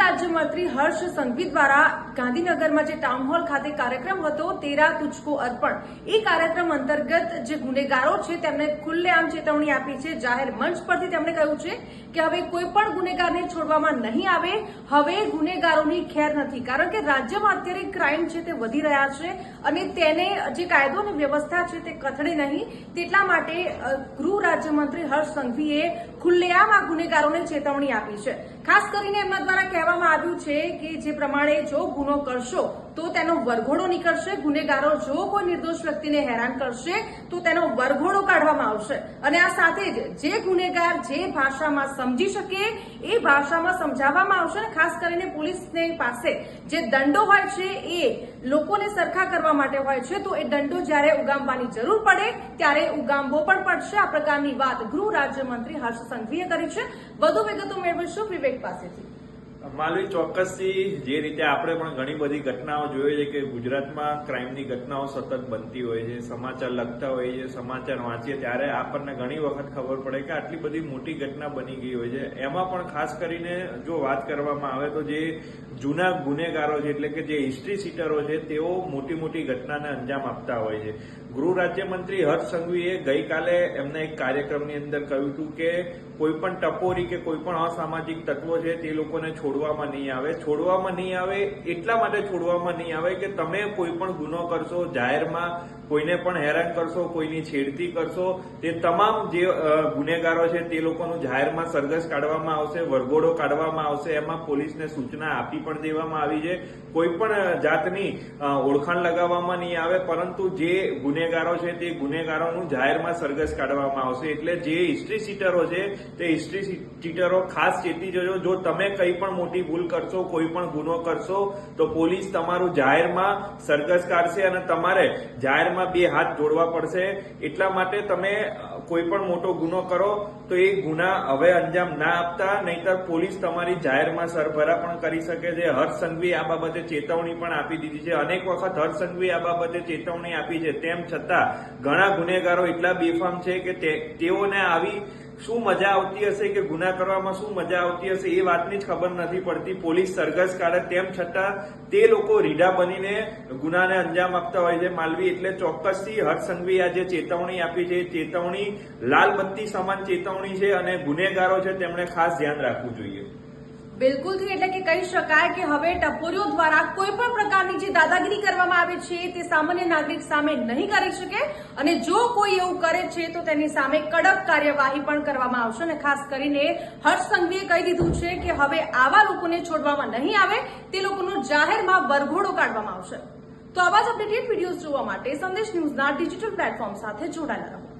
રાજ્યમંત્રી હર્ષ સંઘવી દ્વારા ગાંધીનગરમાં જે ટાઉન હોલ ખાતે કાર્યક્રમ હતો તેરા તુજકો અર્પણ, એ કાર્યક્રમ અંતર્ગત જે ગુનેગારો છે તેમને ખુલ્લેઆમ ચેતવણી આપી છે। જાહેર મંચ પરથી તેમણે કહ્યું છે કે હવે કોઈ પણ ગુનેગારને છોડવામાં નહીં આવે। હવે ગુનેગારોની ખેર નથી, કારણ કે રાજ્યમાં અત્યારે ક્રાઇમ છે તે વધી રહ્યા છે અને તેને જે કાયદો અને વ્યવસ્થા છે તે કથળે નહીં, તેટલા માટે ગૃહ રાજ્યમંત્રી હર્ષ સંઘવીએ ખુલ્લેઆમ આ ગુનેગારોને ચેતવણી આપી છે। ખાસ કરીને એમના દ્વારા કહેવામાં આવ્યું છે કે જે પ્રમાણે જો ગુનો કરશો તો તેનો વરઘોડો નીકળશે, ગુનેગારો જો કોઈ નિર્દોષ વ્યક્તિને હેરાન કરશે તો તેનો વરઘોડો કાઢવામાં આવશે અને આ સાથે જ જે ગુનેગાર જે ભાષામાં સમજી શકે એ ભાષામાં સમજાવવામાં આવશે અને ખાસ કરીને પોલીસની પાસે જે દંડો હોય છે એ લોકોને સરખા કરવા માટે હોય છે, તો એ દંડો જ્યારે ઉગામવાની જરૂર પડે ત્યારે ઉગામવો પણ પડશે। આ પ્રકારની વાત ગૃહ રાજ્યમંત્રી હર્ષ સંઘવીએ કરી છે। વધુ વિગતો મેળવીશું વિવેક પાસેથી। માલવી, ચોક્કસથી જે રીતે આપણે પણ ઘણી બધી ઘટનાઓ જોઈએ છે કે ગુજરાતમાં ક્રાઇમની ઘટનાઓ સતત બનતી હોય છે, સમાચાર લખતા હોઈએ છીએ, સમાચાર વાંચીએ ત્યારે આપણને ઘણી વખત ખબર પડે કે આટલી બધી મોટી ઘટના બની ગઈ હોય છે। એમાં પણ ખાસ કરીને જો વાત કરવામાં આવે તો જે જૂના ગુનેગારો છે એટલે કે જે હિસ્ટ્રી સીટરો છે તેઓ મોટી મોટી ઘટનાને અંજામ આપતા હોય છે। ગૃહ રાજ્યમંત્રી હર્ષ સંઘવીએ ગઈકાલે એમના એક કાર્યક્રમની અંદર કહ્યું હતું કે કોઈ પણ ટપોરી કે કોઈ પણ અસામાજિક તત્વો છે તે લોકોને છોડવામાં નહીં આવે। એટલા માટે છોડવામાં નહીં આવે કે તમે કોઈ પણ ગુનો કરશો, જાહેરમાં કોઈને પણ હેરાન કરશો, કોઈની છેડતી કરશો, તે તમામ જે ગુનેગારો છે તે લોકોનું જાહેરમાં સરઘસ કાઢવામાં આવશે, વરઘોડો કાઢવામાં આવશે। એમાં પોલીસને સૂચના આપી પણ દેવામાં આવી છે। કોઈ પણ જાતની ઓળખાણ લગાવવામાં નહીં આવે, પરંતુ જે ગુનેગારો છે તે ગુનેગારોનું જાહેરમાં સરઘસ કાઢવામાં આવશે। એટલે જે હિસ્ટ્રી સીટરો છે તે હિસ્ટ્રી સીટરો ખાસ ચેતી જજો, જો તમે કંઈ પણ મોટી ભૂલ કરશો, કોઈ પણ ગુનો કરશો તો પોલીસ તમારું જાહેરમાં સરઘસ કાઢશે અને તમારે જાહેરમાં બે હાથ જોડવા પડશે। એટલા માટે તમે કોઈ પણ મોટો ગુનો કરો તો એ ગુના હવે અંજામ ના આપતા, નહીતર પોલીસ તમારી જાહેરમાં સરભરા પણ કરી શકે છે। હર્ષ સંઘવી આ બાબતે ચેતવણી પણ આપી દીધી છે। અનેક વખત હર્ષ સંઘવી આ બાબતે ચેતવણી આપી છે, તેમ છતાં ઘણા ગુનેગારો એટલા બેફામ છે કે તેઓને આવી શું મજા આવતી હશે કે ગુના કરવામાં શું મજા આવતી હશે એ વાતની જ ખબર નથી પડતી। પોલીસ સરઘસ કાઢે તેમ છતાં તે લોકો રીઢા બનીને ગુનાને અંજામ આપતા હોય છે માલવી। એટલે ચોક્કસથી હર્ષ સંઘવીએ આ જે ચેતવણી આપી છે એ ચેતવણી લાલ બત્તી સમાન ચેતવણી છે અને ગુનેગારો છે તેમણે ખાસ ધ્યાન રાખવું જોઈએ। બિલકુલથી, એટલે કે કહી શકાય કે હવે ટપોરીઓ દ્વારા કોઈ પણ પ્રકારની જે દાદાગીરી કરવામાં આવે છે તે સામાન્ય નાગરિક સામે નહીં કરી શકે અને જો કોઈ એવું કરે છે તો તેની સામે કડક કાર્યવાહી પણ કરવામાં આવશે। અને ખાસ કરીને હર્ષ સંઘવીએ કહી દીધું છે કે હવે આવા લોકોને છોડવામાં નહીં આવે, તે લોકોનો જાહેરમાં વરઘોડો કાઢવામાં આવશે। તો આવા જ અપડેટેડ વિડીયોઝ જોવા માટે સંદેશ ન્યૂઝના ડિજિટલ પ્લેટફોર્મ સાથે જોડાયેલા રહો।